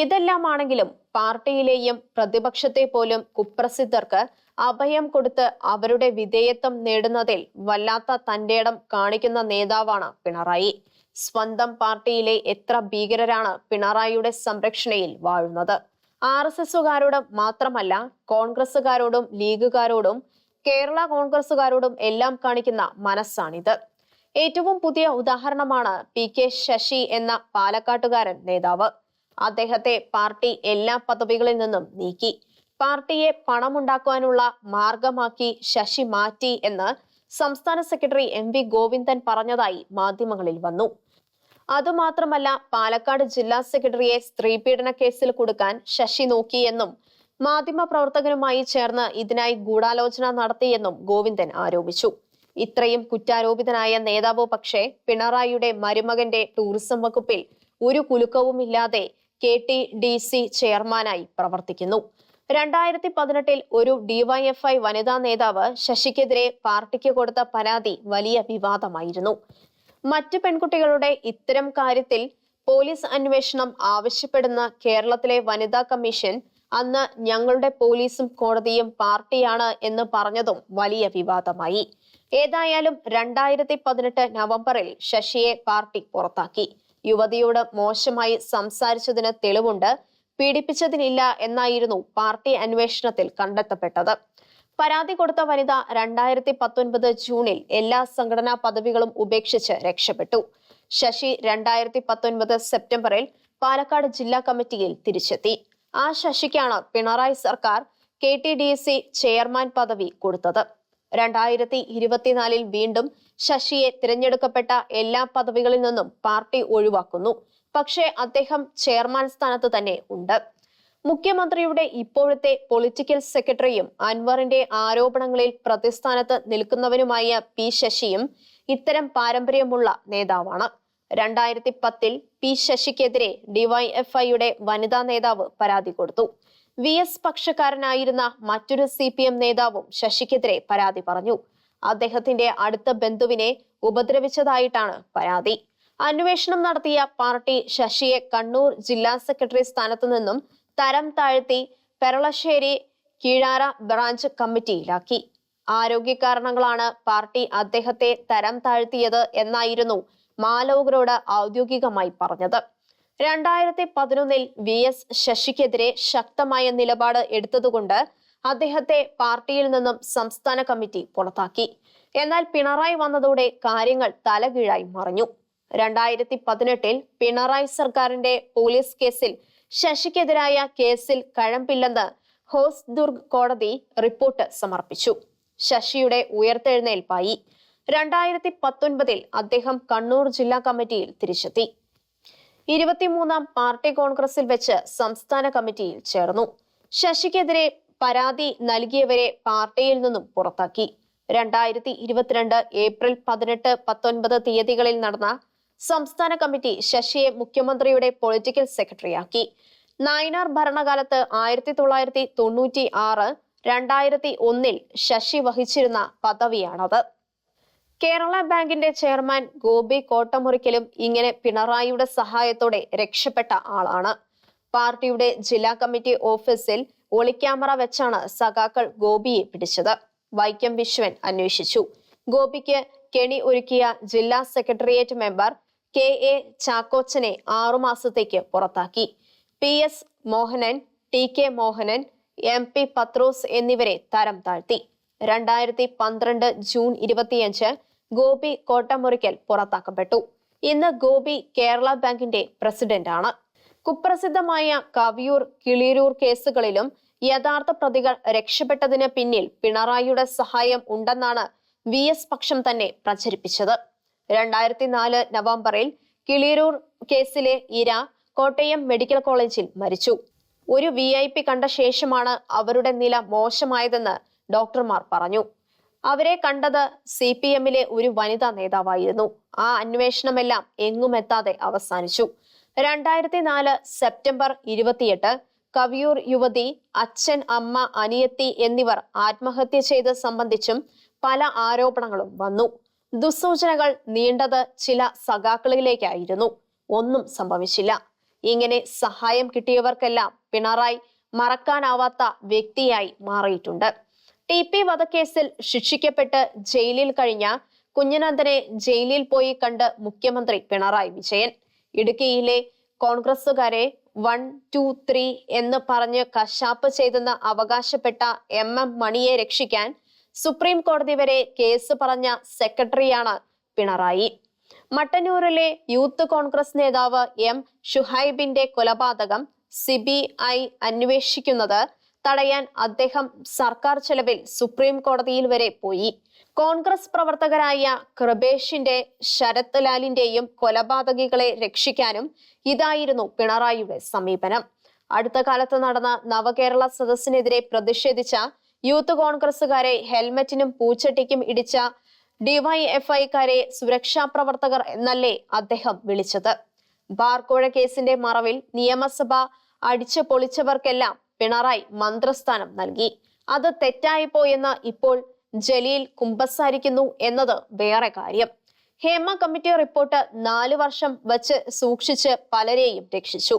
[SPEAKER 1] ഇതെല്ലാമാണെങ്കിലും പാർട്ടിയിലെയും പ്രതിപക്ഷത്തെ പോലും കുപ്രസിദ്ധർക്ക് അഭയം കൊടുത്ത് അവരുടെ വിധേയത്വം നേടുന്നതിൽ വല്ലാത്ത തന്റേടം കാണിക്കുന്ന നേതാവാണ് പിണറായി. സ്വന്തം പാർട്ടിയിലെ എത്ര ഭീകരരാണ് പിണറായിയുടെ സംരക്ഷണയിൽ വാഴുന്നത്. RSSകാരോടും മാത്രമല്ല, കോൺഗ്രസുകാരോടും ലീഗുകാരോടും കേരള കോൺഗ്രസുകാരോടും എല്ലാം കാണിക്കുന്ന മനസ്സാണിത്. ഏറ്റവും പുതിയ ഉദാഹരണമാണ് PK ശശി എന്ന പാലക്കാട്ടുകാരൻ നേതാവ്. അദ്ദേഹത്തെ പാർട്ടി എല്ലാ പദവികളിൽ നിന്നും നീക്കി. പാർട്ടിയെ പണമുണ്ടാക്കുവാനുള്ള മാർഗമാക്കി ശശി മാറ്റി എന്ന് സംസ്ഥാന സെക്രട്ടറി MV ഗോവിന്ദൻ പറഞ്ഞതായി മാധ്യമങ്ങളിൽ വന്നു. അതുമാത്രമല്ല, പാലക്കാട് ജില്ലാ സെക്രട്ടറിയെ സ്ത്രീപീഡന കേസിൽ കൊടുക്കാൻ ശശി നോക്കിയെന്നും മാധ്യമപ്രവർത്തകരുമായി ചേർന്ന് ഇതിനായി ഗൂഢാലോചന നടത്തിയെന്നും ഗോവിന്ദൻ ആരോപിച്ചു. ഇത്രയും കുറ്റാരോപിതനായ നേതാവ് പക്ഷേ പിണറായിയുടെ മരുമകന്റെ ടൂറിസം വകുപ്പിൽ ഒരു കുലുക്കവുമില്ലാതെ KTDC ചെയർമാനായി പ്രവർത്തിക്കുന്നു. 2018 ഒരു DYFI വനിതാ നേതാവ് ശശിക്കെതിരെ പാർട്ടിക്ക് കൊടുത്ത പരാതി വലിയ വിവാദമായിരുന്നു. മറ്റു പെൺകുട്ടികളുടെ ഇത്തരം കാര്യത്തിൽ പോലീസ് അന്വേഷണം ആവശ്യപ്പെടുന്ന കേരളത്തിലെ വനിതാ കമ്മീഷൻ അന്ന് ഞങ്ങളുടെ പോലീസും കോടതിയും പാർട്ടിയാണ് എന്ന് പറഞ്ഞതും വലിയ വിവാദമായി. ഏതായാലും 2018 നവംബറിൽ ശശിയെ പാർട്ടി പുറത്താക്കി. യുവതിയോട് മോശമായി സംസാരിച്ചതിന് തെളിവുണ്ട്, പീഡിപ്പിച്ചതിനില്ല എന്നായിരുന്നു പാർട്ടി അന്വേഷണത്തിൽ കണ്ടെത്തപ്പെട്ടത്. പരാതി കൊടുത്ത വനിത 2019 ജൂണിൽ എല്ലാ സംഘടനാ പദവികളും ഉപേക്ഷിച്ച് രക്ഷപ്പെട്ടു. ശശി 2019 സെപ്റ്റംബറിൽ പാലക്കാട് ജില്ലാ കമ്മിറ്റിയിൽ തിരിച്ചെത്തി. ആ ശശിക്കാണ് പിണറായി സർക്കാർ KTDC ചെയർമാൻ പദവി കൊടുത്തത്. 2024 വീണ്ടും ശശിയെ തിരഞ്ഞെടുക്കപ്പെട്ട എല്ലാ പദവികളിൽ നിന്നും പാർട്ടി ഒഴിവാക്കുന്നു. പക്ഷേ അദ്ദേഹം ചെയർമാൻ സ്ഥാനത്ത് തന്നെ ഉണ്ട്. മുഖ്യമന്ത്രിയുടെ ഇപ്പോഴത്തെ പൊളിറ്റിക്കൽ സെക്രട്ടറിയും അൻവറിന്റെ ആരോപണങ്ങളിൽ പ്രതിസ്ഥാനത്ത് നിൽക്കുന്നവനുമായ P ശശിയും ഇത്തരം പാരമ്പര്യമുള്ള നേതാവാണ്. 2010 P ശശിക്കെതിരെ DYFIയുടെ വനിതാ നേതാവ് പരാതി കൊടുത്തു. VS പക്ഷക്കാരനായിരുന്ന മറ്റൊരു CPM നേതാവും ശശിക്കെതിരെ പരാതി പറഞ്ഞു. അദ്ദേഹത്തിന്റെ അടുത്ത ബന്ധുവിനെ ഉപദ്രവിച്ചതായിട്ടാണ് പരാതി. അന്വേഷണം നടത്തിയ പാർട്ടി ശശിയെ കണ്ണൂർ ജില്ലാ സെക്രട്ടറി സ്ഥാനത്തു നിന്നും തരം താഴ്ത്തി പെരളശ്ശേരി കീഴാറ ബ്രാഞ്ച് കമ്മിറ്റിയിലാക്കി. ആരോഗ്യ കാരണങ്ങളാണ് പാർട്ടി അദ്ദേഹത്തെ തരം താഴ്ത്തിയത് എന്നായിരുന്നു മാലോകരോട് ഔദ്യോഗികമായി പറഞ്ഞത്. 2011 VS ശശിക്കെതിരെ ശക്തമായ നിലപാട് എടുത്തതുകൊണ്ട് അദ്ദേഹത്തെ പാർട്ടിയിൽ നിന്നും സംസ്ഥാന കമ്മിറ്റി പുറത്താക്കി. എന്നാൽ പിണറായി വന്നതോടെ കാര്യങ്ങൾ തലകീഴായി മറിഞ്ഞു. 2018 പിണറായി സർക്കാരിന്റെ പോലീസ് കേസിൽ ശശിക്കെതിരായ കേസിൽ കഴമ്പില്ലെന്ന് ഹോസ്ദുർഗ് കോടതി റിപ്പോർട്ട് സമർപ്പിച്ചു. ശശിയുടെ ഉയർത്തെഴുന്നേൽപ്പായി. 2019 അദ്ദേഹം കണ്ണൂർ ജില്ലാ കമ്മിറ്റിയിൽ തിരിച്ചെത്തി. 23ാം പാർട്ടി കോൺഗ്രസിൽ വെച്ച് സംസ്ഥാന കമ്മിറ്റിയിൽ ചേർന്നു. ശശിക്കെതിരെ പരാതി നൽകിയവരെ പാർട്ടിയിൽ നിന്നും പുറത്താക്കി. 2022 ഏപ്രിൽ 18, 19 തീയതികളിൽ നടന്ന സംസ്ഥാന കമ്മിറ്റി ശശിയെ മുഖ്യമന്ത്രിയുടെ പൊളിറ്റിക്കൽ സെക്രട്ടറിയാക്കി. നായനാർ ഭരണകാലത്ത് 1996, 2001 ശശി വഹിച്ചിരുന്ന പദവിയാണത്. കേരള ബാങ്കിന്റെ ചെയർമാൻ ഗോപി കോട്ടമുറിക്കലും ഇങ്ങനെ പിണറായിയുടെ സഹായത്തോടെ രക്ഷപ്പെട്ട ആളാണ്. പാർട്ടിയുടെ ജില്ലാ കമ്മിറ്റി ഓഫീസിൽ ഒളിക്യാമറ വെച്ചാണ് സഖാക്കൾ ഗോപിയെ പിടിച്ചത്. വൈക്കം വിശ്വൻ അന്വേഷിച്ചു. ഗോപിക്ക് കെണി ഒരുക്കിയ ജില്ലാ സെക്രട്ടേറിയറ്റ് മെമ്പർ KA ചാക്കോച്ചനെ 6 മാസത്തേക്ക് പുറത്താക്കി. PS Mohanan, TK Mohanan, MP പത്രോസ് എന്നിവരെ തരം താഴ്ത്തി. 2012 ജൂൺ 25 ഗോപി കോട്ടമുറിക്കൽ പുറത്താക്കപ്പെട്ടു. ഇന്ന് ഗോപി കേരള ബാങ്കിന്റെ പ്രസിഡന്റാണ്. കുപ്രസിദ്ധമായ കവിയൂർ, കിളിരൂർ കേസുകളിലും യഥാർത്ഥ പ്രതികൾ രക്ഷപ്പെട്ടതിന് പിന്നിൽ പിണറായിയുടെ സഹായം ഉണ്ടെന്നാണ് VS പക്ഷം തന്നെ പ്രചരിപ്പിച്ചത്. 2004 നവംബറിൽ കിളിരൂർ കേസിലെ ഇര കോട്ടയം മെഡിക്കൽ കോളേജിൽ മരിച്ചു. ഒരു VIP കണ്ട ശേഷമാണ് അവരുടെ നില മോശമായതെന്ന് ഡോക്ടർമാർ പറഞ്ഞു. അവരെ കണ്ടത് CPMലെ ഒരു വനിതാ നേതാവായിരുന്നു. ആ അന്വേഷണമെല്ലാം എങ്ങുമെത്താതെ അവസാനിച്ചു. 2004 സെപ്റ്റംബർ 28 കവിയൂർ യുവതി, അച്ഛൻ, അമ്മ, അനിയത്തി എന്നിവർ ആത്മഹത്യ ചെയ്ത് സംബന്ധിച്ചും പല ആരോപണങ്ങളും വന്നു. ദുസ്സൂചനകൾ നീണ്ടത് ചില സഖാക്കളിലേക്കായിരുന്നു. ഒന്നും സംഭവിച്ചില്ല. ഇങ്ങനെ സഹായം കിട്ടിയവർക്കെല്ലാം പിണറായി മറക്കാനാവാത്ത വ്യക്തിയായി മാറിയിട്ടുണ്ട്. TP വധക്കേസിൽ ശിക്ഷിക്കപ്പെട്ട് ജയിലിൽ കഴിഞ്ഞ കുഞ്ഞനന്ദനെ ജയിലിൽ പോയി കണ്ട് മുഖ്യമന്ത്രി പിണറായി വിജയൻ. ഇടുക്കിയിലെ കോൺഗ്രസുകാരെ 1, 2, 3 എന്ന് പറഞ്ഞ് കശാപ്പ് ചെയ്തെന്ന് അവകാശപ്പെട്ട MM മണിയെ രക്ഷിക്കാൻ സുപ്രീം കോടതി വരെ കേസ് പറഞ്ഞ സെക്രട്ടറിയാണ് പിണറായി. മട്ടന്നൂരിലെ യൂത്ത് കോൺഗ്രസ് നേതാവ് M ഷുഹൈബിന്റെ കൊലപാതകം CBI അന്വേഷിക്കുന്നത് തടയാൻ അദ്ദേഹം സർക്കാർ ചെലവിൽ സുപ്രീം കോടതിയിൽ വരെ പോയി. കോൺഗ്രസ് പ്രവർത്തകരായ കൃപേഷിന്റെ, ശരത് ലാലിന്റെയും കൊലപാതകികളെ രക്ഷിക്കാനും ഇതായിരുന്നു പിണറായിയുടെ സമീപനം. അടുത്ത കാലത്ത് നടന്ന നവകേരള സദസ്സിനെതിരെ പ്രതിഷേധിച്ച യൂത്ത് കോൺഗ്രസുകാരെ ഹെൽമറ്റിനും പൂച്ചട്ടിക്കും ഇടിച്ച DYFIക്കാരെ സുരക്ഷാ പ്രവർത്തകർ എന്നല്ലേ അദ്ദേഹം വിളിച്ചത്. ബാർക്കോഴ കേസിന്റെ മറവിൽ നിയമസഭ അടിച്ചു പൊളിച്ചവർക്കെല്ലാം പിണറായി മന്ത്രിസ്ഥാനം നൽകി. അത് തെറ്റായിപ്പോയെന്ന് ഇപ്പോൾ ജലീൽ കുമ്പസാരിക്കുന്നു എന്നത് വേറെ കാര്യം. ഹേമ കമ്മിറ്റി റിപ്പോർട്ട് 4 വർഷം വച്ച് സൂക്ഷിച്ച് പലരെയും രക്ഷിച്ചു.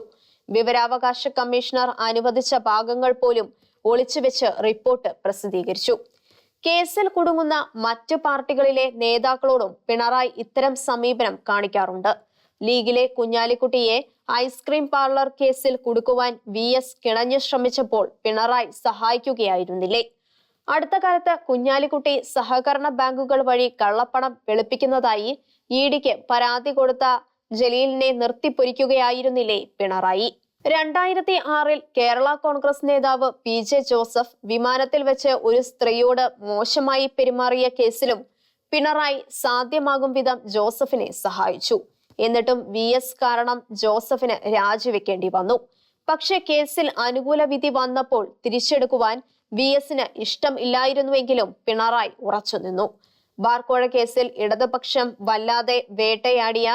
[SPEAKER 1] വിവരാവകാശ കമ്മീഷണർ അനുവദിച്ച ഭാഗങ്ങൾ പോലും ഒളിച്ചുവെച്ച് റിപ്പോർട്ട് പ്രസിദ്ധീകരിച്ചു. കേസിൽ കുടുങ്ങുന്ന മറ്റു പാർട്ടികളിലെ നേതാക്കളോടും പിണറായി ഇത്തരം സമീപനം കാണിക്കാറുണ്ട്. ലീഗിലെ കുഞ്ഞാലിക്കുട്ടിയെ ഐസ്ക്രീം പാർലർ കേസിൽ കുടുക്കുവാൻ VS കിണഞ്ഞു ശ്രമിച്ചപ്പോൾ പിണറായി സഹായിക്കുകയായിരുന്നില്ലേ? അടുത്ത കാലത്ത് കുഞ്ഞാലിക്കുട്ടി സഹകരണ ബാങ്കുകൾ വഴി കള്ളപ്പണം വെളുപ്പിക്കുന്നതായി EDക്ക് പരാതി കൊടുത്ത ജലീലിനെ നിർത്തിപ്പൊരിക്കുകയായിരുന്നില്ലേ പിണറായി? 2006 കേരള കോൺഗ്രസ് നേതാവ് PJ ജോസഫ് വിമാനത്തിൽ വെച്ച് ഒരു സ്ത്രീയോട് മോശമായി പെരുമാറിയ കേസിലും പിണറായി സാധ്യമാകും വിധം ജോസഫിനെ സഹായിച്ചു. എന്നിട്ടും VS കാരണം ജോസഫിന് രാജിവെക്കേണ്ടി വന്നു. പക്ഷെ കേസിൽ അനുകൂല വിധി വന്നപ്പോൾ തിരിച്ചെടുക്കുവാൻ VSന് ഇഷ്ടം ഇല്ലായിരുന്നുവെങ്കിലും പിണറായി ഉറച്ചുനിന്നു. ബാർക്കോഴ കേസിൽ ഇടതുപക്ഷം വല്ലാതെ വേട്ടയാടിയ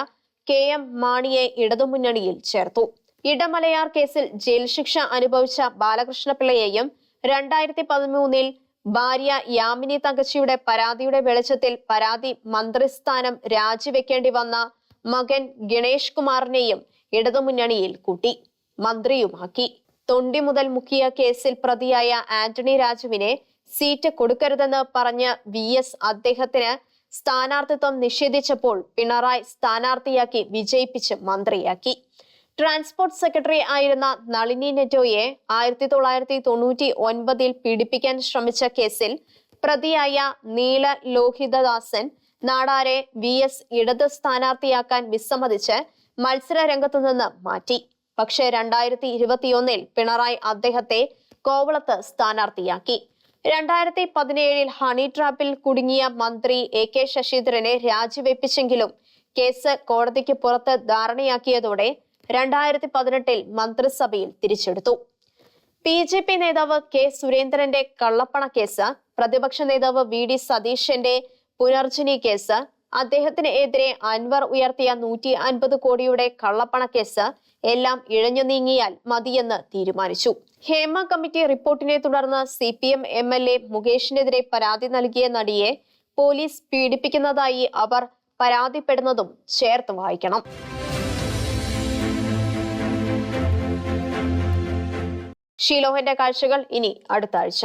[SPEAKER 1] KM മാണിയെ ഇടതുമുന്നണിയിൽ ചേർത്തു. ഇടമലയാർ കേസിൽ ജയിൽ ശിക്ഷ അനുഭവിച്ച ബാലകൃഷ്ണപിള്ളയെയും 2013 ഭാര്യ യാമിനി തങ്കച്ചിയുടെ പരാതിയുടെ വെളിച്ചത്തിൽ പരാതി മന്ത്രിസ്ഥാനം രാജിവെക്കേണ്ടി വന്ന മകൻ ഗണേഷ് കുമാറിനെയും ഇടതുമുന്നണിയിൽ കൂട്ടി, മന്ത്രിയുമാക്കി. തൊണ്ടി മുതൽ മുക്കിയ കേസിൽ പ്രതിയായ ആന്റണി രാജുവിനെ സീറ്റ് കൊടുക്കരുതെന്ന് പറഞ്ഞ് VS അദ്ദേഹത്തിന് സ്ഥാനാർത്ഥിത്വം നിഷേധിച്ചപ്പോൾ പിണറായി സ്ഥാനാർത്ഥിയാക്കി വിജയിപ്പിച്ച് മന്ത്രിയാക്കി. ട്രാൻസ്പോർട്ട് സെക്രട്ടറി ആയിരുന്ന നളിനി നെറ്റോയെ 1999 പീഡിപ്പിക്കാൻ ശ്രമിച്ച കേസിൽ പ്രതിയായ നീല ലോഹിതദാസൻ നാടാരെ VS ഇടത് സ്ഥാനാർത്ഥിയാക്കാൻ വിസമ്മതിച്ച് മത്സര രംഗത്തു നിന്ന് മാറ്റി. പക്ഷേ 2021 പിണറായി അദ്ദേഹത്തെ കോവളത്ത് സ്ഥാനാർത്ഥിയാക്കി. 2017 ഹണി ട്രാപ്പിൽ കുടുങ്ങിയ മന്ത്രി AK ശശീന്ദ്രനെ രാജിവെപ്പിച്ചെങ്കിലും കേസ് കോടതിക്ക് പുറത്ത് ധാരണയാക്കിയതോടെ 2018 മന്ത്രിസഭയിൽ തിരിച്ചെടുത്തു. BJP നേതാവ് K സുരേന്ദ്രന്റെ കള്ളപ്പണ കേസ്, പ്രതിപക്ഷ നേതാവ് VD സതീശന്റെ പുനർജനി കേസ്, അദ്ദേഹത്തിന് എതിരെ അൻവർ ഉയർത്തിയ 150 കോടിയുടെ കള്ളപ്പണ കേസ് എല്ലാം ഇഴഞ്ഞു നീങ്ങിയാൽ മതിയെന്ന് തീരുമാനിച്ചു. ഹേമ കമ്മിറ്റി റിപ്പോർട്ടിനെ തുടർന്ന് CPM MLA മുകേഷിനെതിരെ പരാതി നൽകിയ നടിയെ പോലീസ് പീഡിപ്പിക്കുന്നതായി അവർ പരാതിപ്പെടുന്നതും ചേർത്ത് വായിക്കണം. ഷീലോഹന്റെ കാഴ്ചകൾ ഇനി അടുത്ത ആഴ്ച.